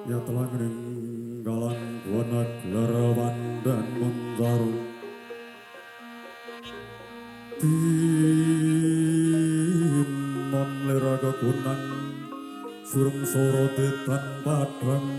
Ya telah ninggalan buana gelarawan dan muntaru Tinon leraga kunang surung sorotetan padang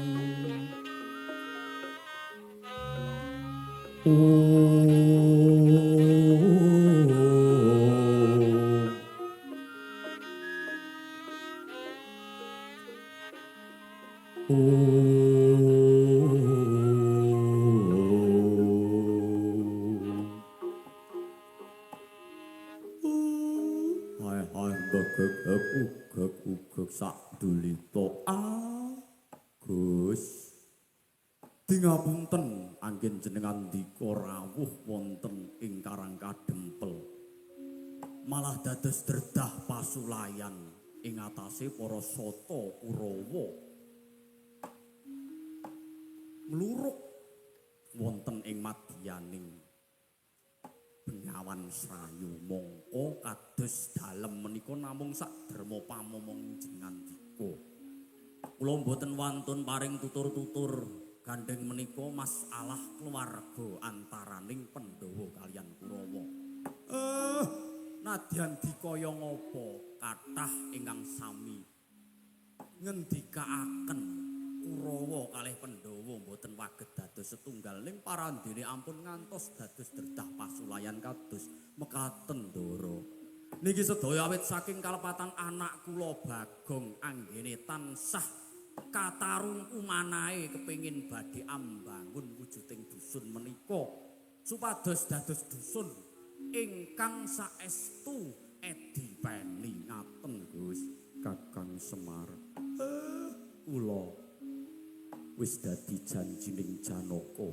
ugek sak dulito Agus di ngapunten anggen jenengan dika rawuh wonten ing Karang Kadempel malah dados derdah pasulayan ing atase para sata Kurawa mluruk wonten ing madyaning Bengawan Srayu mongko kados dalem menika namung sak derma pamomong jenengan dika. Kula mboten wantun paring tutur-tutur gandeng menika masalah keluarga antaraning Pandhawa kaliyan Kurawa. Nadyan dikaya ngapa kathah ingkang sami ngendikaaken Kurawa kalih Pandhawa mboten waget dados setunggal ning parandene ampun ngantos dados derdah pasulayan kados mekaten Ndara. Niki sedaya awit saking kalepatan anak kula Bagong anggene tansah katarungku manahe kepengin badhe ambangun wujuding dusun menika supados dados dusun ingkang saestu edipeni ngaten Gus Kakang Semar. Kula wis dadi janjining Janaka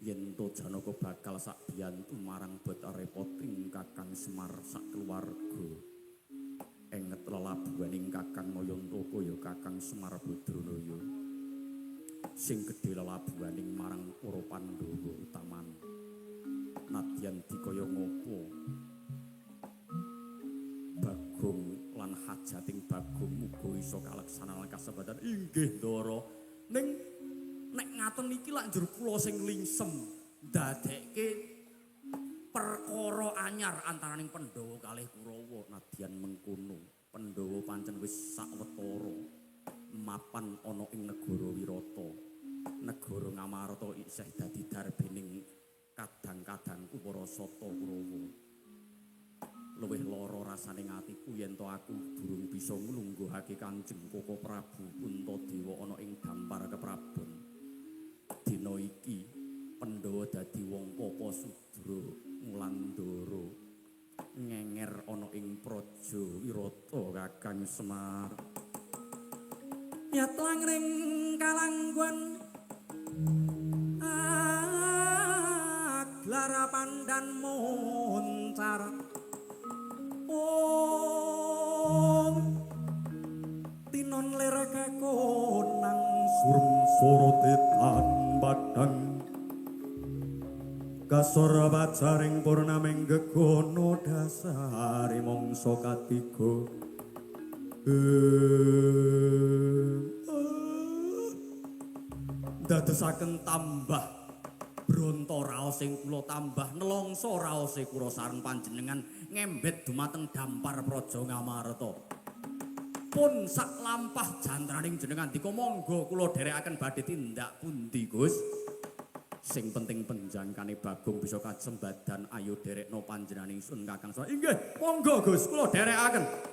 yen to Janaka bakal sak biyantu marang bota repoting Kakang Semar sak keluarga enget lelabuhaning Kakang Nayantaka ya Kakang Semar Badranaya sing gedhe lelabuhaning marang para Pandhawa utaman nadyan dikaya ngapa Bagong lan hajating Bagong muga iso kaleksanan kasebatan inggih Ndara ning nek ngaten iki lak njur kula sing lingsem ndadekke perkara anyar antaraning Pandhawa kalih Kurawa nadyan mengkono Pandhawa pancen wis sawetara mapan ana ing negara Wirata negara Ngamarta isih dadi darbening kadang-kadangku para sata Kurawa luwih lara rasaning atiku yen to aku durung bisa nglungguhake Kanjeng Koko Prabu Puntadewa ana ing dampar keprabon. Dina iki Pandhawa dadi wong Papa Sudra Wulandara ngenger ana ing Praja Wirata Kakang Semar. Nyat langring kalangguan Glara pandan moncar Tinon ler kekonang surung sorotetan padang kasora bacaring purnaming gegono dasari mongso katiga dadosaken tambah bronto raos sing kula tambah nelongso raos e kula sareng panjenengan ngembet dumateng dampar Praja Ngamarta. Pun sak lampah jantraning jenengan dika monggo kula dherekaken badhe tindak pundi Gus. Sing penting penjangkane Bagong bisa kasembadan ayo derekno panjenengan ingsun Kakang Semar. Inggih, monggo Gus kula dherekaken.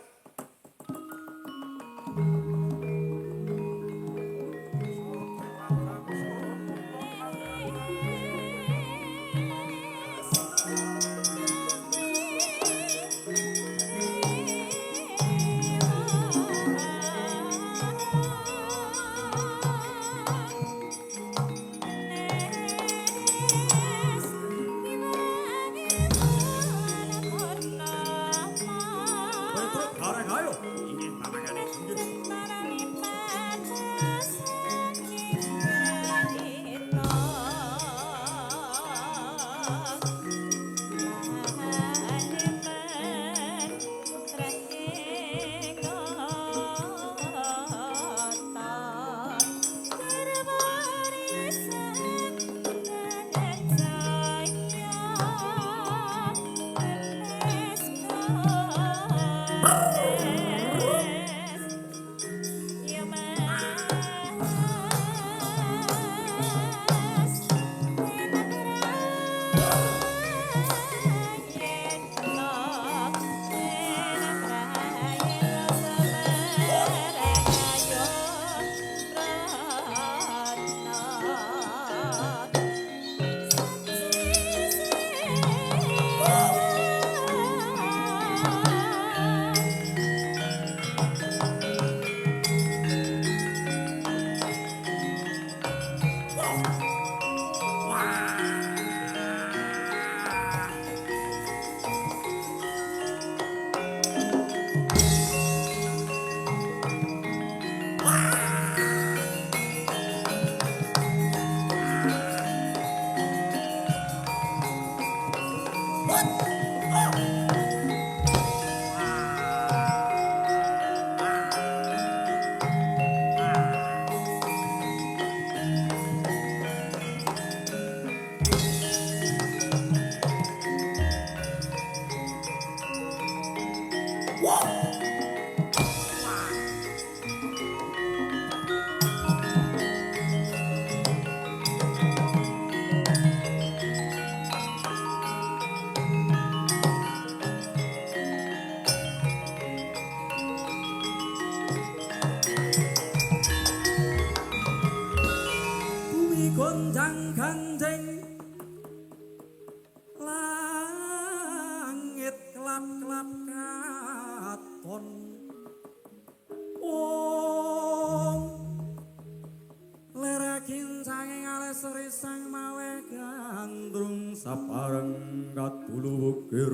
sri sang mawe gandrung sapareng katulu wukir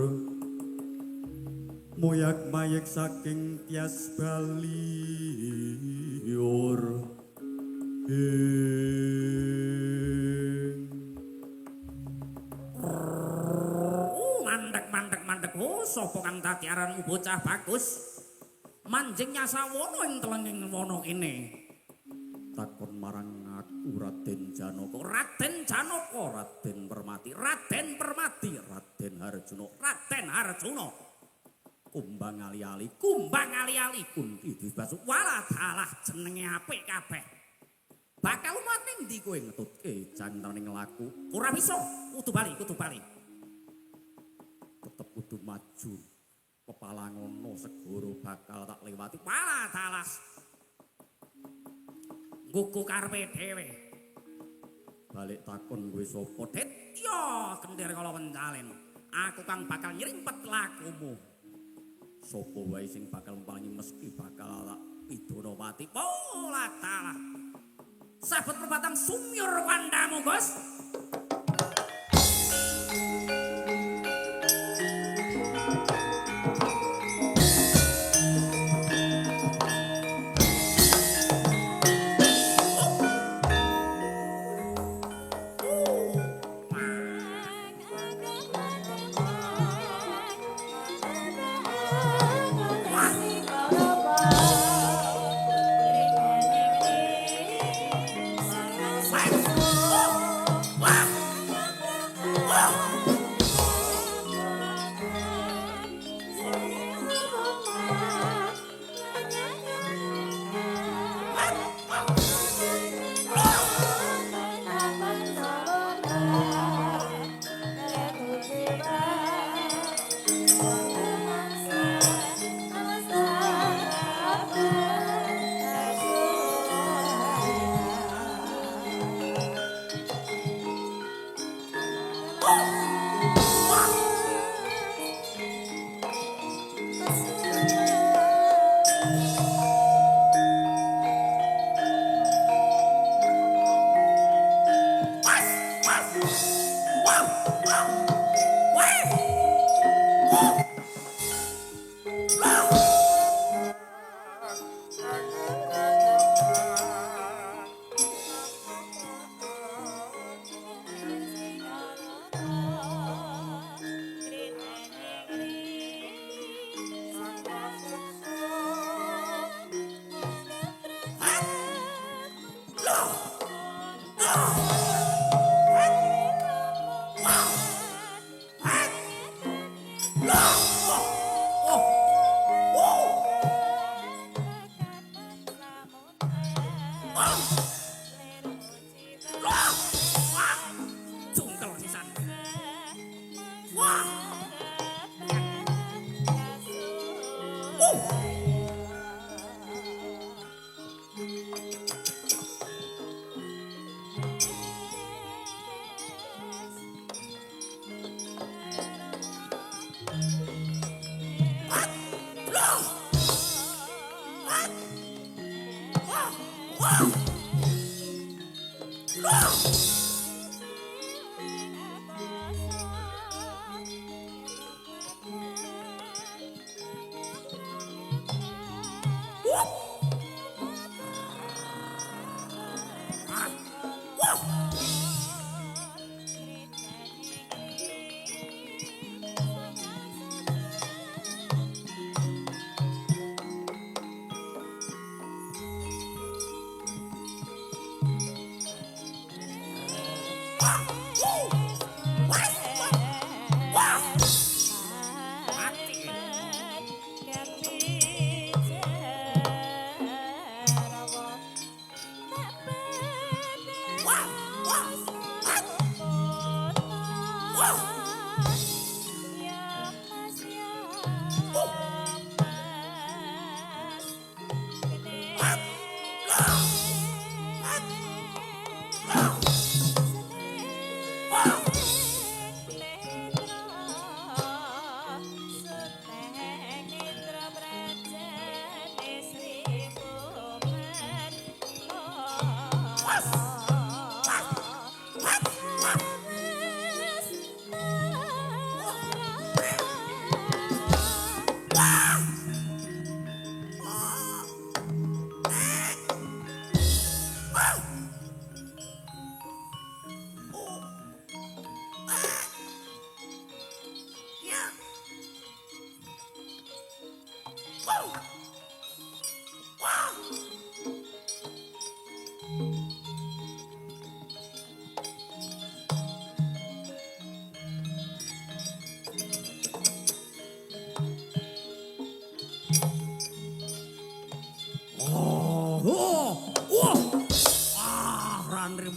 moyak mayek saking tias baliur mandek sapa kang dadi aranmu bocah bagus manjing nyasawana ing telenging wana kene takon marang aku Raden Janaka Raden Permati Raden Harjuna kumbang ali-ali kunti dibasu walah dalah jenenge apik kabeh bakal maning ndi kowe ngetutke jantaning laku ora bisa kudu bali tetep kudu maju pepalangono segoro bakal tak lewati walah dalas nggugu karepe dhewe balik takon kowe sapa Det ya kendir kala pencalen aku kang bakal nyrimpet lakumu sapa wae sing bakal mpalangi mesti bakal tak pidana mati walah dalas sabet perbatang sumyur kandamu Bos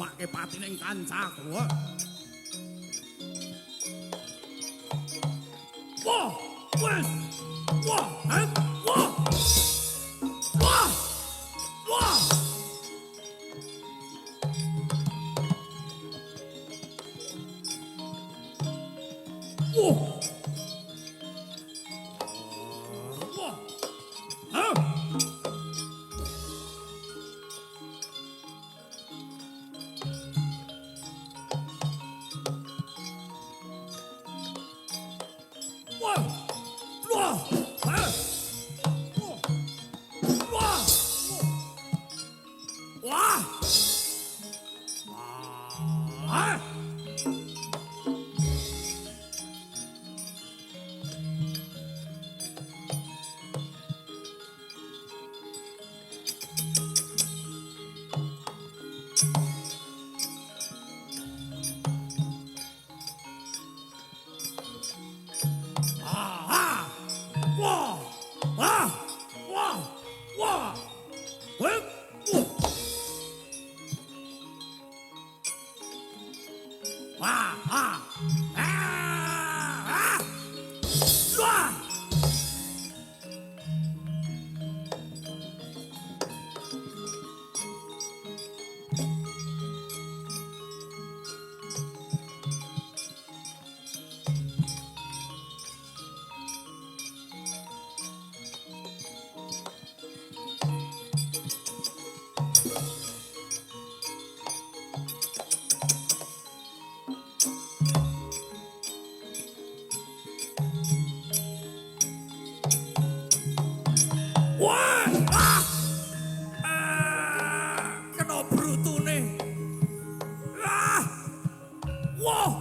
narimakke patining kancaku. Wah, wes. Wah, wah. Wah. Wah. Wah. Wah. Hah? Wah. Wah. Hah? Wah. Wah. Wah. Aha! Wah! Wah! Wah! Wah! Wah! Wah! Wah! Ah! Wah! Wah! Ah! Kena brutune. Ah! Wah!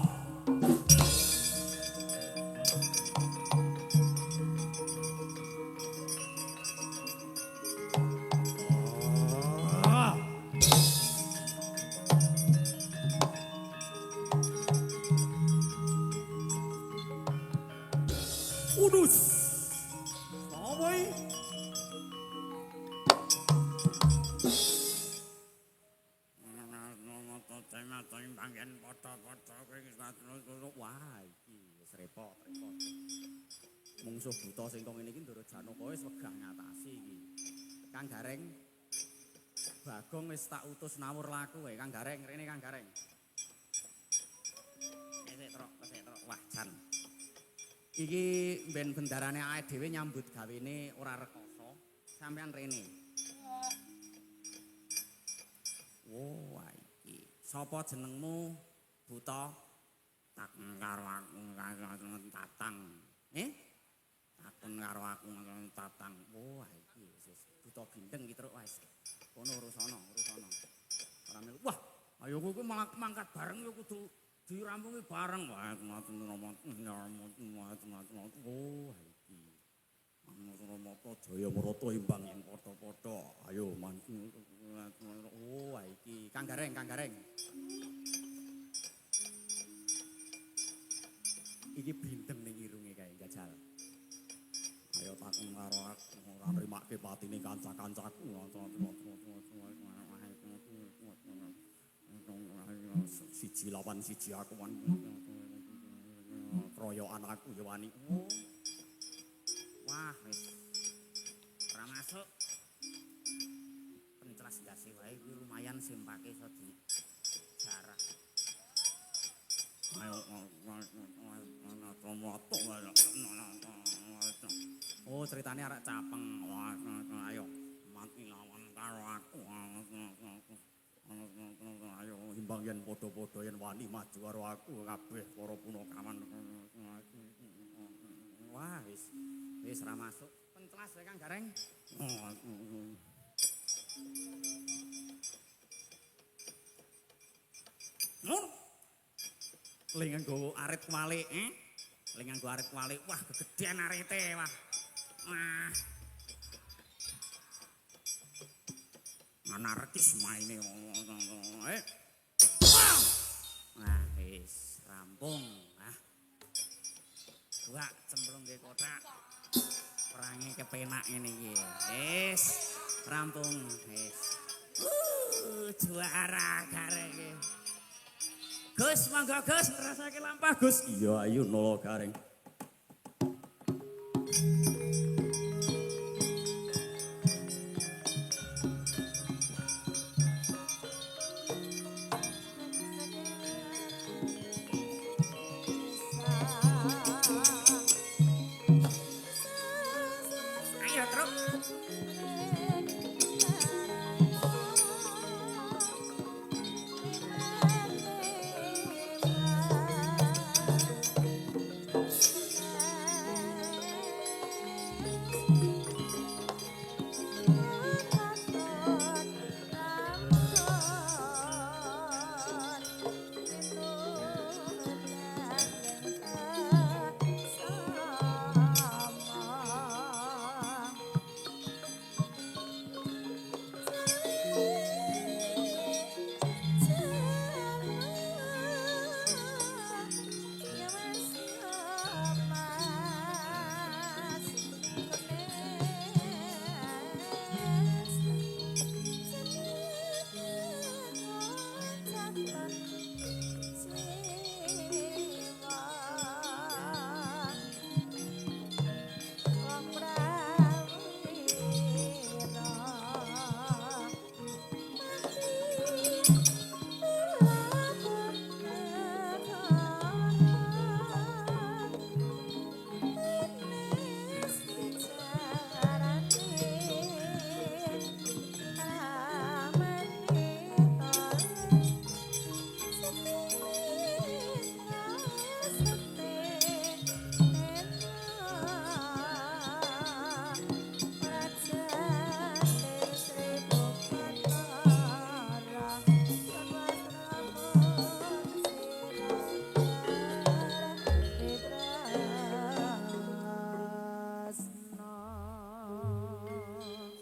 Ah! Udus. Apa iki? Wah, iki wis repot. Mungsuh buta sing kok ngene iki Ndara Janaka wis wegah ngatasi iki. Kang Gareng. Bagong wis tak utus nawur laku wae Kang Gareng, rene Kang Gareng. Kesik trok. Wah, jan. Iki ben bendarane awake dhewe nyambut gawene ora rekoso. Sampeyan rene. Oh, iki. Sapa jenengmu? Buta? Takon karo aku tatang. Takon karo aku tatang. Oh, iki wis buta bindeng iki truk wis. Kono urusana. Ora melu. Wah, ayo kowe malah mangkat bareng ya kudu dirampungi bareng. Wah, ngoten nomor. Oh, iki. Manoto Jaya Marata imbang yang padha-padha. Ayo mantu. Oh, iki Kang Gareng. Iki bindeng ning irunge kae jajal. Ayo takon karo aku ora nrimakke patine kanca-kancaku. Siji lawan siji aku kroyokan aku ya wani. Wah, wis. Ora masuk. Pencras dasi wae kuwi lumayan simpake iso di jarah. Ayo oh, ceritane arek capeng. Wah, ayo mati lawan karo aku. Ayo imbang yen padha-padha yen wani maju karo aku kabeh para punakawan. Wah, wis ra masuk. Penclas ya Kang Gareng. Ling nggo arit kwalik, Ling nggo arit kwalik. Wah, gegedhen arite, wah. Wah. Anarkis maine. Wah. Nah, wis rampung. Ah. Gua cemplung ke kotak. Perange kepenak ngene iki. Wis rampung, wis. Juara garek. Gus, mangga Gus, ngrasake lampah Gus. Iya, ayo nolo garing. Ayo, truk.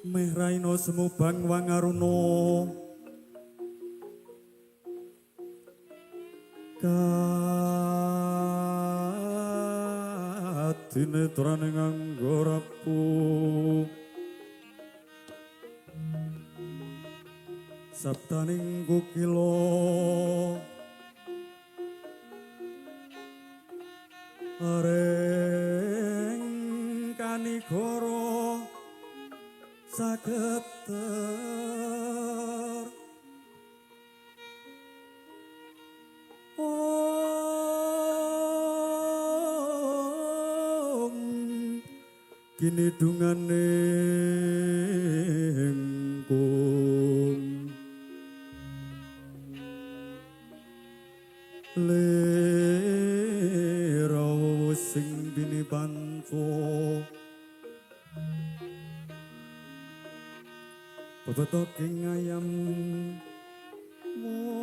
Meh raina semubang wangaruna kadinetran nganggo rapuh sabdaning kukila areng kanigara sageter kini dungane engkung lera sing bini banco bebetoking ayam mono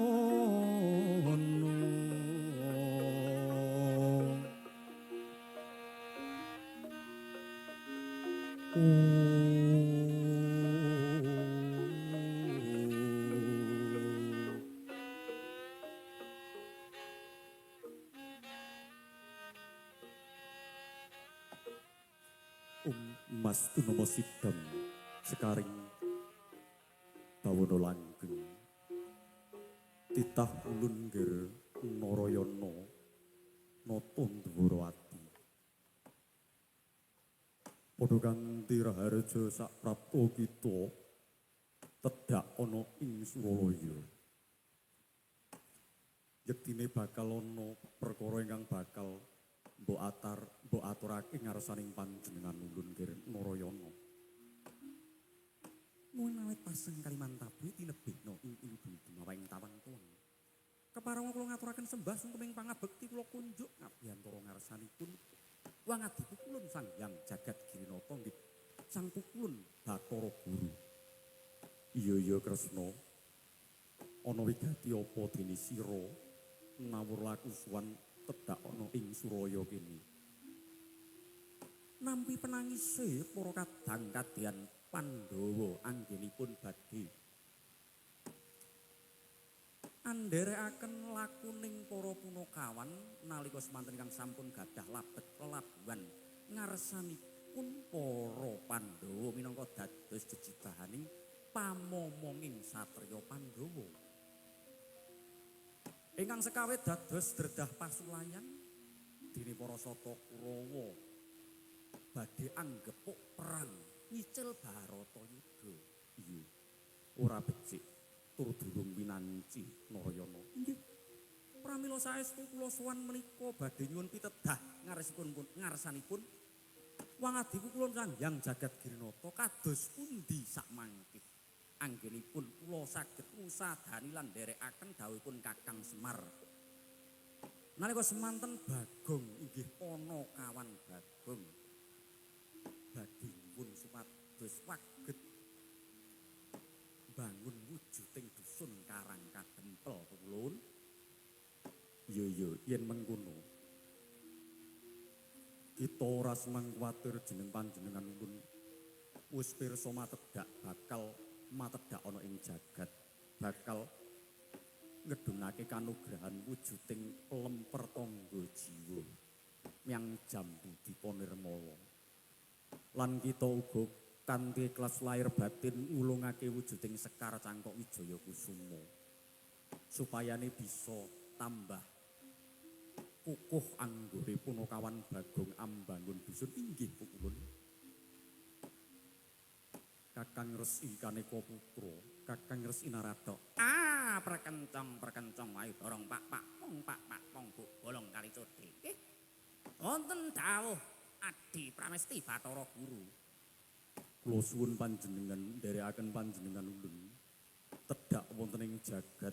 Mas Tunomo Sidam sekaring bawono langgeng titah ulun ngger Narayana nata ndhuwara ati padha kang tiraharja sak prapta kita tedhak ana ing Suralaya yektine bakal ana perkara ingkang bakal mbok aturake ngarsaning panjenengan ulun ngger Narayana Nuwun awit pasang kaliman tabuh tinebihna ing dumawaing tawang tuwang. Keparenga kula ngaturaken sembah sungkeming pangabekti kula kunjuk ngabiyantara ngarsanipun wangadi pukulun Sang Hyang Jagat Girinata nggih Sang Pukulun Bathara Guru. Iya Kresna. Ana wigati apa dene sira nawur laku suwan tedhak ana ing Suraya kene. Nampi penangise para kadang kadyan Pandhawa anggenipun badhe andherekaken lakuning para punakawan nalika semanten ingkang sampun gadah labet pelabuhan ngarsanipun para Pandhawa minangka dados jejitahaning pamomonging satriya Pandhawa. Ingkang sekawe dados dredah pasulayan dene para sata Kurawa badhe anggepuk perang nyicil Baratayuda. Iya. Ora becik tur durung pinanci Narayana. Inggih. Pramila saestu kula sowan menika badhe nyuwun pitedah ngarsanipun wangadiku kula Sanghyang Jagat Girinata kados pundi sakmangke. Anggenipun kula saged ngusadani lan nderekaken dawuhipun Kakang Semar. Nalika semanten Bagong inggih ana kawan Bagong badhe nyuwun supados waget bangun wujuding dusun Karang Kadempel kula. Iya yen mengkono kita ora semang kuwatir jeneng panjenengan pun wis pirsa matedak bakal matedak ana ing jagat bakal ngedunake kanugrahan wujuding lemper tangga jiwa yang jambu diponirmala lan kita uga kanthi ikhlas lahir batin ngulungake wujuding Sekar Cangkok Wijaya Kusuma supayane bisa tambah kukuh anggone punakawan Bagong ambangun dusun inggih pukulun. Kakang Resi Kaneka Putra, Kakang Resi Narada. Perkencong ayo dorong Pak Pong Bu bolong kali codhe. Nggih. Wonten dawuh Adi Pramesti Bathara Guru. Kula suwun panjenengan nderekaken panjenengan ulun tedhak wonten ing jagat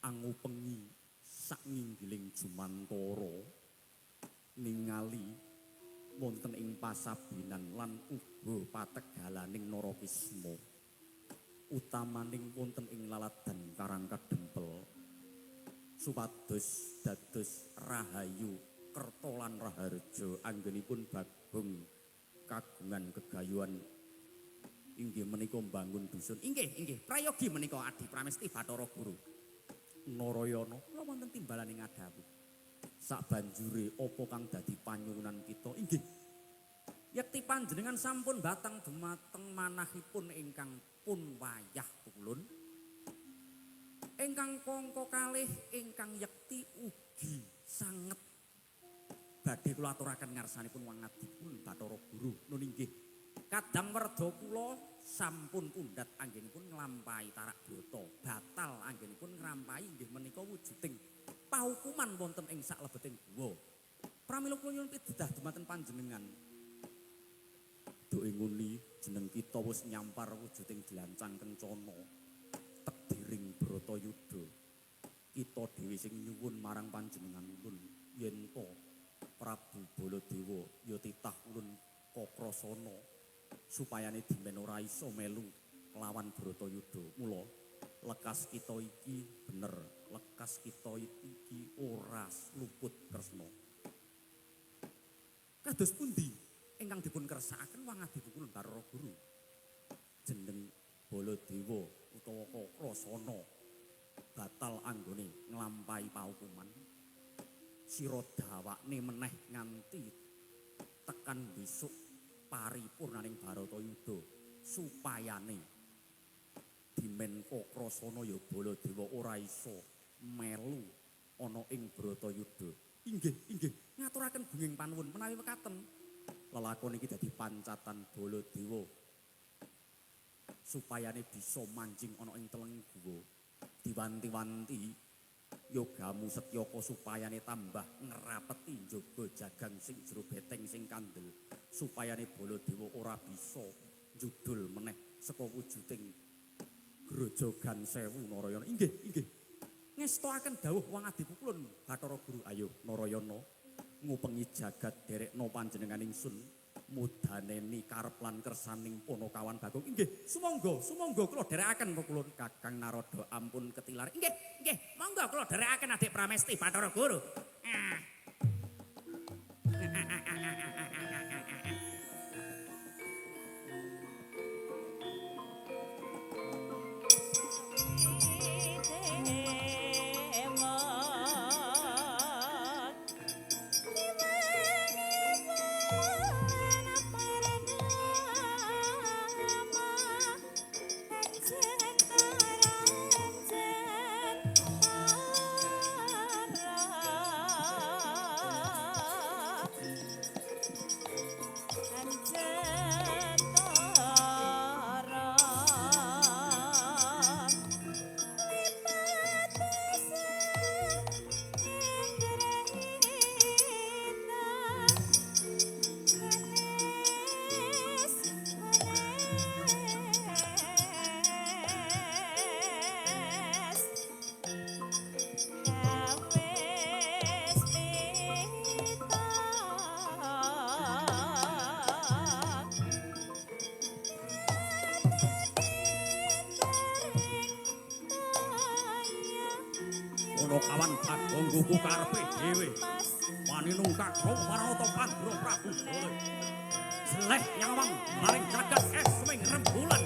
angupengi sak nginggiling Jumantara ningali wonten ing pasabinan lan uga pategalaning Narakisma utamaning wonten ing laladan Karang Kadempel supados dados rahayu kerta lan raharja anggenipun Bagong kagungan gegayuhan inggih menika mbangun dusun inggih prayogi menika Adi Pramesti Bathara Guru. Narayana kula wonten timbalan ing adawu. Sabanjure apa kang dadi panyuwunan kita? Inggih. Yekti panjenengan sampun batang dumateng manahipun ingkang pun wayah kula. Ingkang kangka kalih ingkang yekti ugi sanget badhe kula aturaken ngarsanipun wangadipun Bathara Guru. Nun inggih. Kadang werda kula sampun pundhat anggenipun nglampahi tarak brata. Batal anggenipun nglampahi inggih menika wujuding pahukuman wonten ing saklebeting guwa. Pramila kula nyuwun pitudah dumateng panjenengan. Duke nguni jeneng kita wis nyampar wujuding dlancang kencana. Tediring Bratayuda. Kita dhewe sing nyuwun marang panjenengan ulun yen to Prabu Baladewa ya titah ulun Kakrasana supayane dimen ora iso melu lawan Bratayuda. Mula lekas kita iki bener, lekas kita iki ora luput Kresna. Kados pundi ingkang dipun kersakaken wangadipun Bathara Guru? Jeneng Baladewa utawa Kakrasana batal anggone nglampahi pahukuman. Sira dawakne meneh nganti tekan besok paripurnaning Baratayuda supayane dimen Kakrasana ya Baladewa ora iso melu ana ing Bratayuda. Inggih, ngaturaken gunging panuwun menawi mekaten lelakon iki dadi pancatan Baladewa supayane bisa manjing ana ing teleng guwa. Diwanti-wanti yogamu Setyaka supayane tambah ngrapeti njaga jagang sing jero beteng sing kandel supayane Baladewa ora bisa njudul meneh saka wujuding Grojogan Sewu Narayana. Inggih. Ngestoaken dawuh wangadipun Bathara Guru. Ayo Narayana ngupengi jagat derekna panjenengan ingsun mudaneni karep lan kersaning Punakawan Bagong. Inggih, sumangga kula dherekaken kula Kakang Narada ampun ketilar. Inggih, monggo kula dherekaken Adik Pramesti Bathara Guru. Punakawan Bagong gugu karepe dhewe. Wani nungkak Maranata Pandura Prabu Dole. Seleh nyawang maring jagat es ming rembulan.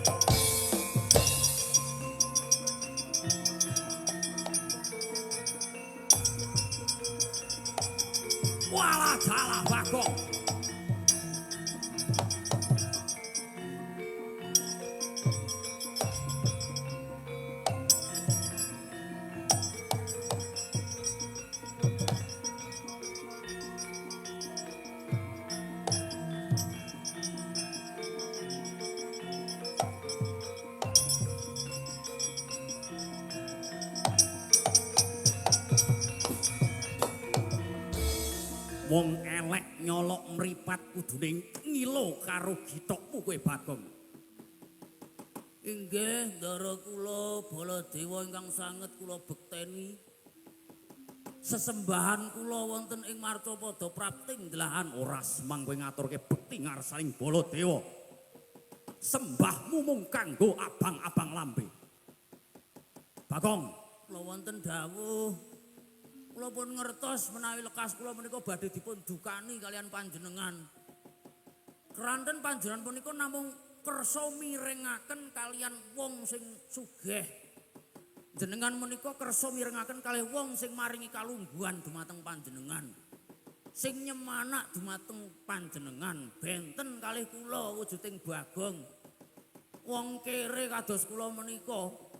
Walah dalah Bagong. Wong elek nyolok mripat kudune ngilo karo githokmu kowe Bagong. Inggih, ndara kula Baladewa ingkang sanget kula bekteni. Sesembahan kula wonten ing Marcapada prapting delahan Ora semang kowe ngaturke bekti ngarsaning Baladewa. Sembahmu mung kanggo abang-abang lambe. Bagong, kula wonten dawuh. Kula pun ngertos menawi lekas kula menika badhe dipun dukani kalian panjenengan. Keranten panjenengan punika namung kersa mirengaken kalian wong sing sugih. Jenengan menika kersa mirengaken kalih wong sing maringi kalungguhan dumateng panjenengan. Sing nyemanak dumateng panjenengan benten kalih kula wujuding Bagong. Wong kere kados kula menika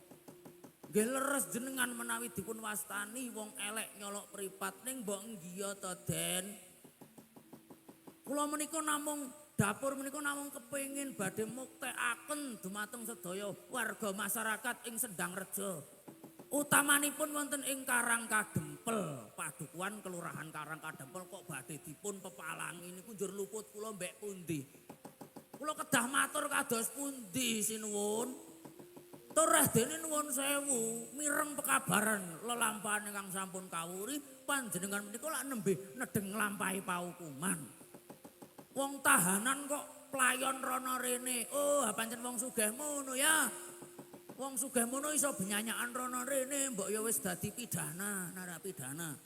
nggih leres jenengan menawi dipun wastani wong elek nyolok mripat ning mbok nggih to Den. Kula menika namung dapur menika namung kepengin badhe muktekaken dumateng sedaya warga masyarakat ing Sendangreja. Utamanipun wonten ing Karang Kadempel, Padukuhan Kelurahan Karang Kadempel kok badhe dipun pepalangi niku njur luput kula mbek pundi. Kula kedah matur kados pundi sinuwun. Toreh dene nuwun sewu, mireng pekabaran lelampahan ingkang sampun kawuri, panjenengan menika lak nembe nedeng nglampahi paukuman. Wong tahanan kok playon rono rene. Oh, pancen wong sugih mono ya. Wong sugih mono iso benyanyakan rono rene, mbok ya wis dadi pidana, narapidana.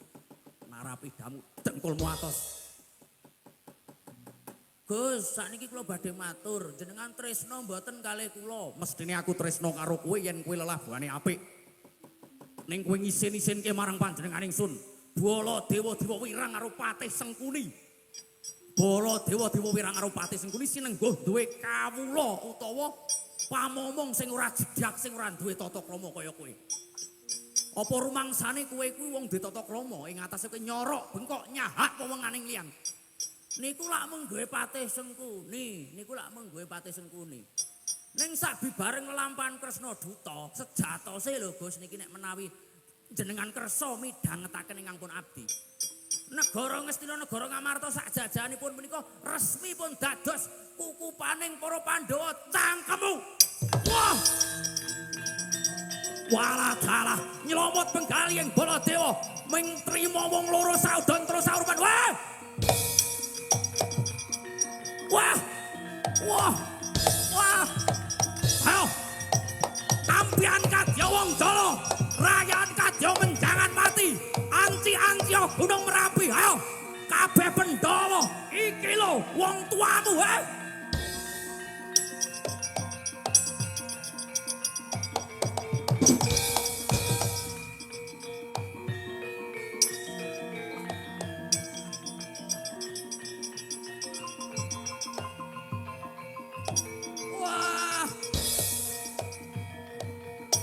narapidamu dengkulmu atos. Gus, sakniki kula badhe matur, jenengan tresna mboten kalih kula. Mestine aku tresna karo kowe yen kowe lelabuhane apik. Ning kowe ngisin-isinke marang panjenengan ingsun. Baladewa Dewa Wirang karo Patih Sengkuni. Baladewa Dewa Wirang karo Patih Sengkuni sinengguh duwe kawula utawa pamomong sing ora jejak, sing ora duwe tata krama kaya kowe. Apa rumangsane kowe kuwi wong duwe tata krama ing atase kowe nyorok bengkok nyahak wewenganing liyan. Niku lak mung duwe Patih Sengkuni, niku lak mung duwe Patih Sengkuni. Ning sabibareng nglampahan Kresna Duta, sejatose lho Gus niki nek menawi jenengan kersa midhangetaken ingkang pun abdi. Negara Ngastina negara Ngamarta sak jajahanipun menika resmi pun dados kukupaning para Pandhawa cangkemmu. Wah! Walah dalah nyelomot penggali ing Baladewa ming trima wong loro saudon terus saurupan. Wah! Wah! Wah! Wah! Ayo! Kampian kadya wong Jala, rayan kadya menjangan mati. Anci-anci Gunung Merapi. Ayo! Kabeh Pandhawa, iki lho wong tuamu,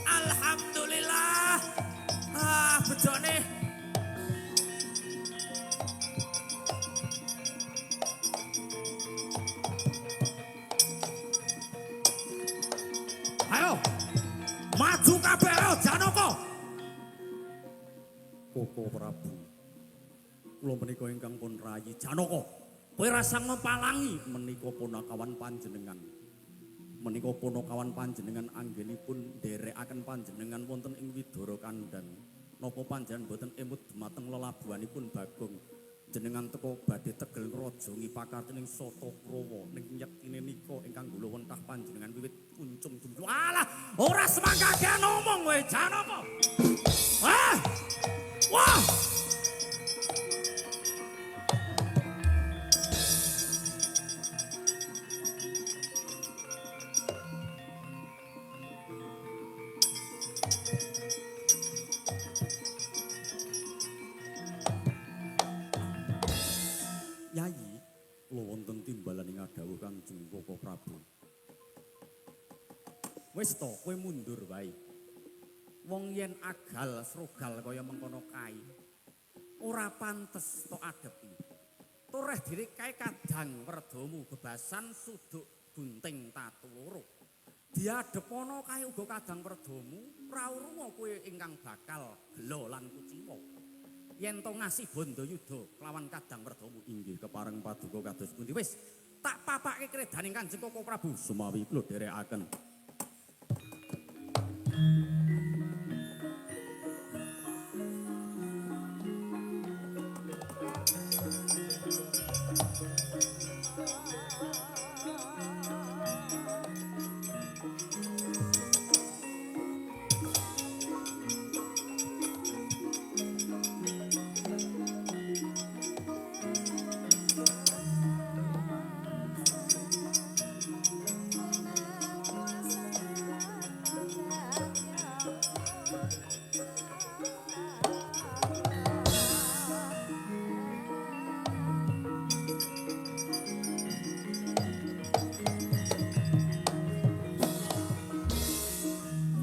Alhamdulillah. Bejone. Ayo. Maju kabeh ayo Janaka. Koko Prabu. Kula menika ingkang pun rayi Janaka. Kowe rasa ngopalangi menika punakawan panjenengan. Menika punakawan panjenengan anggenipun nderekaken panjenengan wonten ing Widara Kandhang. Napa panjenengan boten emut dumateng lelabuhanipun Bagong? Jenengan teka badhe tegel raja ngipakaken ing Satakrawa ning nyektine nika ingkang kula wentah panjenengan wiwit kuncung dumlu. Alah, ora semangkake ngomong kowe Janaka. Wah! Wis to, kowe mundur wae. Wong yen agal srogal kaya mengkono kae. Ora pantes tok adepi. Toreh diri kae kadang werdamu bebasan suduk gunting tatu loro. Diadepono kae uga kadang werdamu rawuh kowe ingkang bakal gelo lan kuciwa. Yen to ngasih Bandayuda kelawan kadang werdamu inggih kepareng paduka kados pundi wis tak papake kredaning Kanjeng Koko Prabu sumawi kula dherekaken.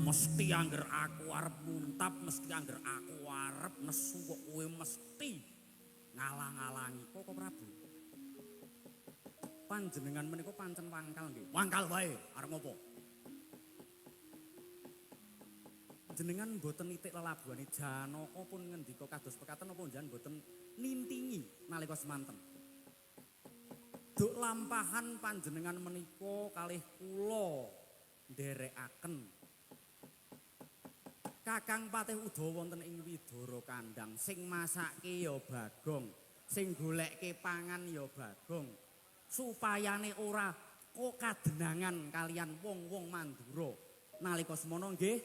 Mesti angger aku arep muntap, mesti angger aku arep nesu kok kowe mesti ngalang-alangi Koko Prabu. Panjenengan menika pancen wangkal nggih. Wangkal wae, arep ngopo? Jenengan mboten nitik lelabuhane Janaka pun ngendika kados pekaten apa njenengan mboten nintingi nalika semanten. Duk lampahan panjenengan menika kalih kula nderekaken Kakang Patih Udawa wonten ing Widara Kandhang sing masake ya Bagong, sing goleke pangan ya Bagong. Supayane ora kadenangan kalian wong-wong Mandura. Nalika semono nggih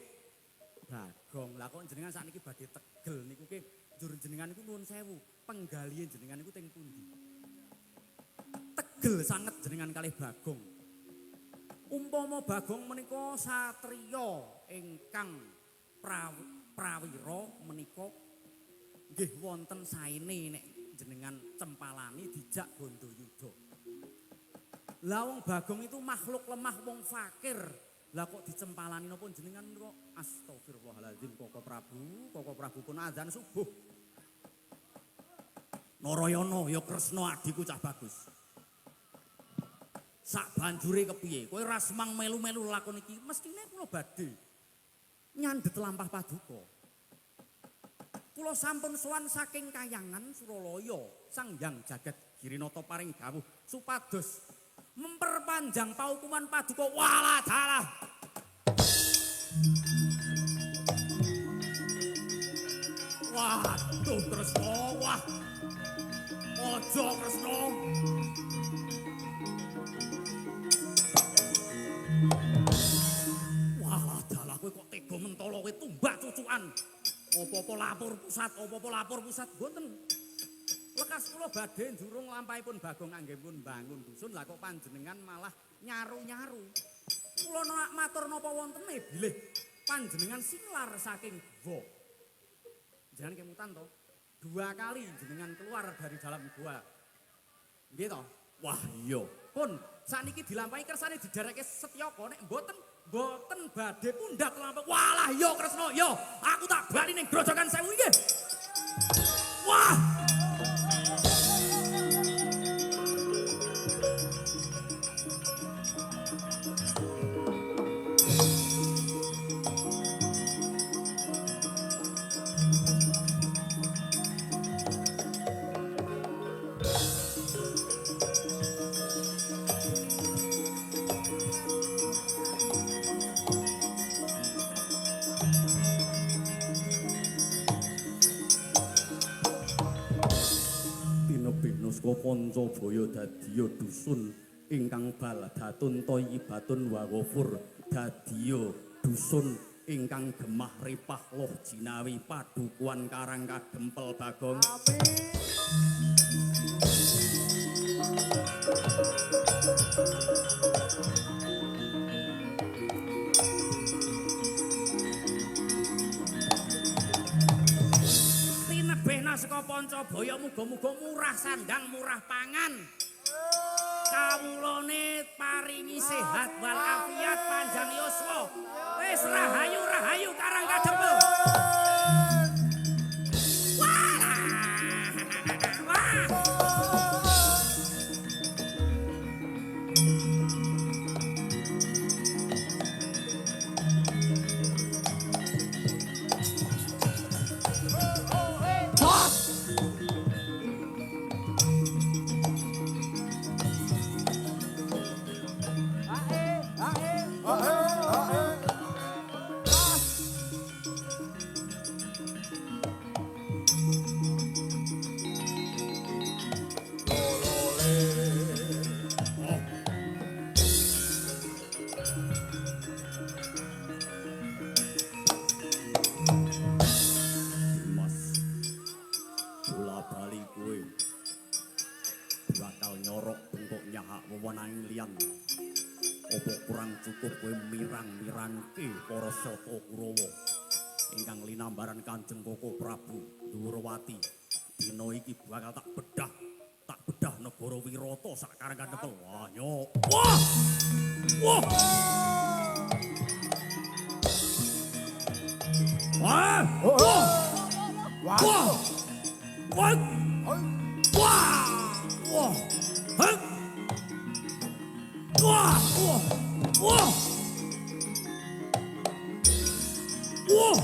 Bagong. Lah kok jenengan sakniki badhe tegel niku ke njur jenengan niku nuwun sewu, penggalihe jenengan niku teng pundi? Tegel sanget jenengan kalih Bagong. Umpama Bagong menika satriya ingkang prawira menika nggih wonten saene nek jenengan cempalani dijak Bandayuda. Lah wong Bagong itu makhluk lemah wong fakir. Lah kok dicempalani napa jenengan kok astagfirullahaladzim Koko Prabu pun azan subuh. Narayana ya Kresna adhiku cah bagus. Sak banjure kepiye? Kowe ra semang melu-melu lakon iki mestine kula badhe nyandhet lampah paduka. Kula sampun sowan saking Kayangan Suralaya, Sang Hyang Jagat Girinata paring dawuh supados memperpanjang paukuman paduka. Walah dalah. Waduh Kresna, wah. Aja Kresna. Kowe kok tega mentolo kowe tumbak cucukan. Apa-apa lapor pusat mboten. Lekas kula badhe njurung lampahipun Bagong anggepun bangun dusun. Lah kok panjenengan malah nyaru-nyaru. Kula nak matur napa wontene bilih panjenengan silar saking gua. Jenengan kemutan to? 2 kali jenengan keluar dari dalam gua. Nggih to? Wah iya. Pun sakniki dilampahi kersane didereke Setyaka nek mboten badhe pundhak lampah. Walah yo Kresna yo. Aku tak bali ning Grojogan Sewu iki. Wah. Pancabaya dadiya dusun ingkang baladatun thayyibatun wa ghafur dadiya dusun ingkang gemah ripah loh jinawi padukuan karang kagempel Bagong. Tinebehna saka Pancabaya muga-muga murah sandang murah pangan. kawulane paringi sehat walafiat panjang yuswa. Wis rahayu Karang Kadempel. Mas, bola bali kowe bakal nyorok bengkok nyahak wewenanging liyan. Apa kurang cukup kowe mirang-mirangke para Sata Kurawa ingkang linambaran Kanjeng Koko Prabu Durawati. Dina iki bakal tak bedah negara Wirata sak Karang Kadempel. Wah, nyok. Wah! Wah! Wah! Wah! Wah! Wah! Wah! Wah! Hah? Wah! Wah! Wah! Wah!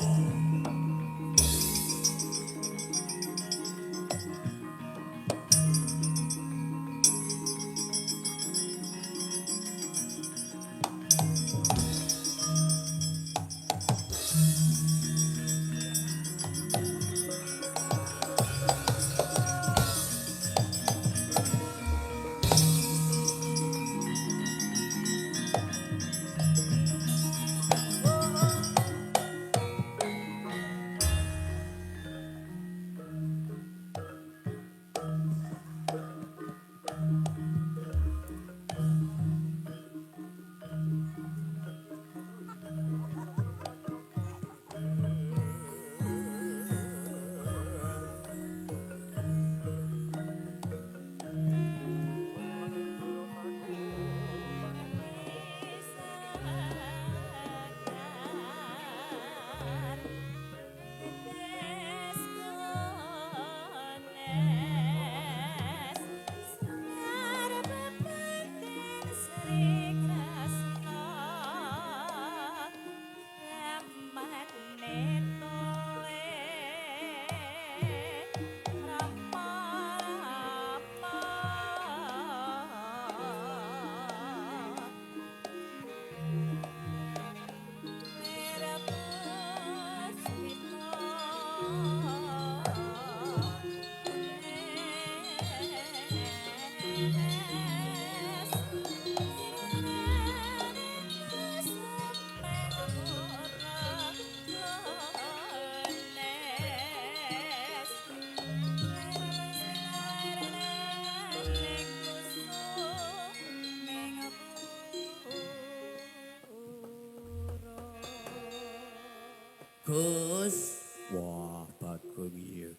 Gus, wah Bagong iya.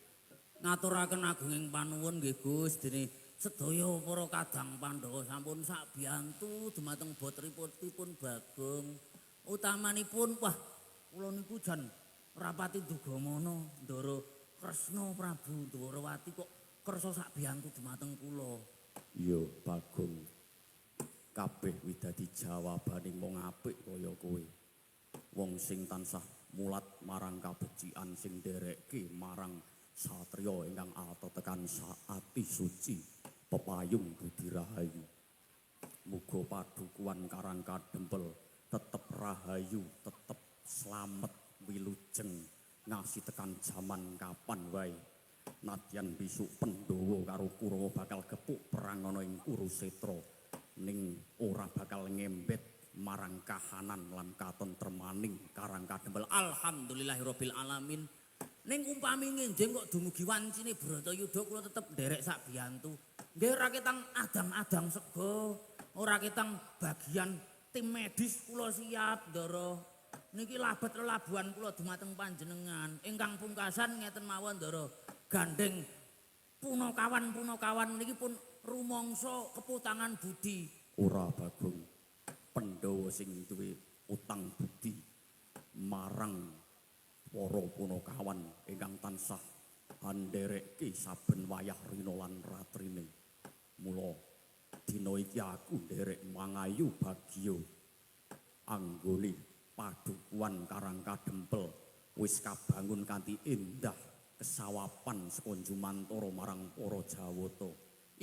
Ngaturaken agunging panuwun nggih Gus dene sedaya para kadang Pandhawa sampun sak biyantu dumateng botripun Bagong. Utamanipun wah kula niku jan rapati dugamana Ndara Kresna Prabu Dwarawati kok kersa sak biyantu dumateng kula. Iya Bagong. Kabeh widadi jawabaning wong apik kaya kowe. Wong sing tansah mulat marang kabecikan sing nderekke marang satriya ingkang alta tekan saati suci pepayung budi rahayu. Muga padukuan Karang Kadempel tetep rahayu, tetep slamet wilujeng ngasih tekan jaman kapan wae. Nadyan besok Pandhawa karo Kurawa bakal gepuk perang ana ing Kurusetra ning ora bakal ngembet marang kahanan lan katentremaning Karang Kadempel. Alhamdulillahirabbil alamin. Ning umpami ngenjing kok dumugi wancine Bratayuda kula tetep nderek sak biyantu. Nggih ora ketang adang-adang sego, ora ketang bagian tim medis kula siap, Ndara. Niki labet lelabuhan kula dumateng panjenengan. Ingkang pungkasan ngeten mawon, Ndara. Gandeng punakawan niki pun rumangsa keputangan budi. Ora Bagong. Pandhawa sing duwe utang budi marang para punakawan ingkang tansah andherekke saben wayah rina lan ratrine. Mula dina iki aku nderek mangayu bagya anggone padukuan Karang Kadempel wis kabangun kanthi endah kesawapan saka Jumantara marang para Jawata.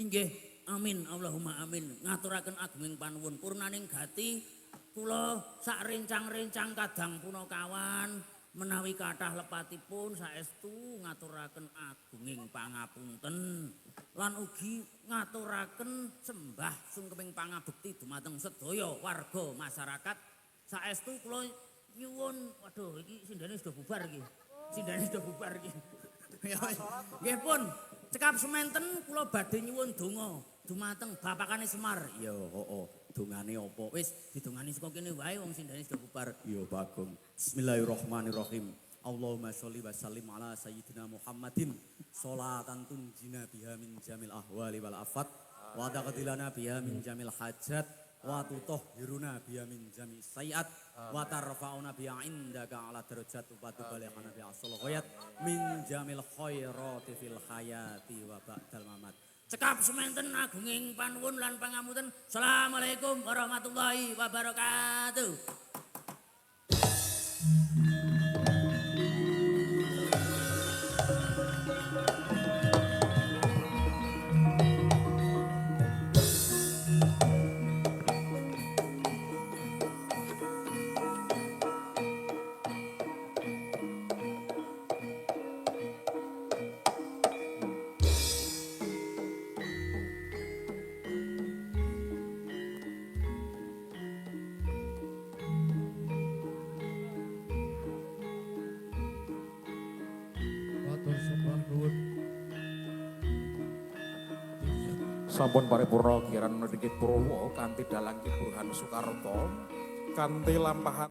Inggih, amin Allahumma amin. Ngaturaken agunging panuwun purnaning gati kula sak rencang-rencang kadang punakawan menawi kathah lepatipun saestu ngaturaken agunging pangapunten lan ugi ngaturaken sembah sungkeming pangabekti dumateng sedaya warga masyarakat saestu kula nyuwun waduh iki sindane sudah bubar iki. Sindane sudah bubar iki. Nggih pun cekap semanten kula badhe nyuwun donga dumateng bapakane Semar. Ya, heeh. Dongane apa? Wis didongani saka kene wae wong sindane sudah bubar. Ya Bagong. Bismillahirrahmanirrahim. Allahumma sholli wa sallim ala sayyidina Muhammadin sholatan tunjina biha min jamil ahwali wal afat wa taqdilana biha min jamil hajat wa tutahhiruna biha min jami sayiat wa tarfa'una biha indaka ala darajat wa tubalighana biha asal ghayat min jamil khairati fil hayati wa ba'dal mamat. Cekap semanten agunging panuwun lan pangapunten. Assalamualaikum warahmatullahi wabarakatuh. Sampun paripurna kirang nriki Purwa kanthi dalang Ki Burhan Soekarto kanthi lampahan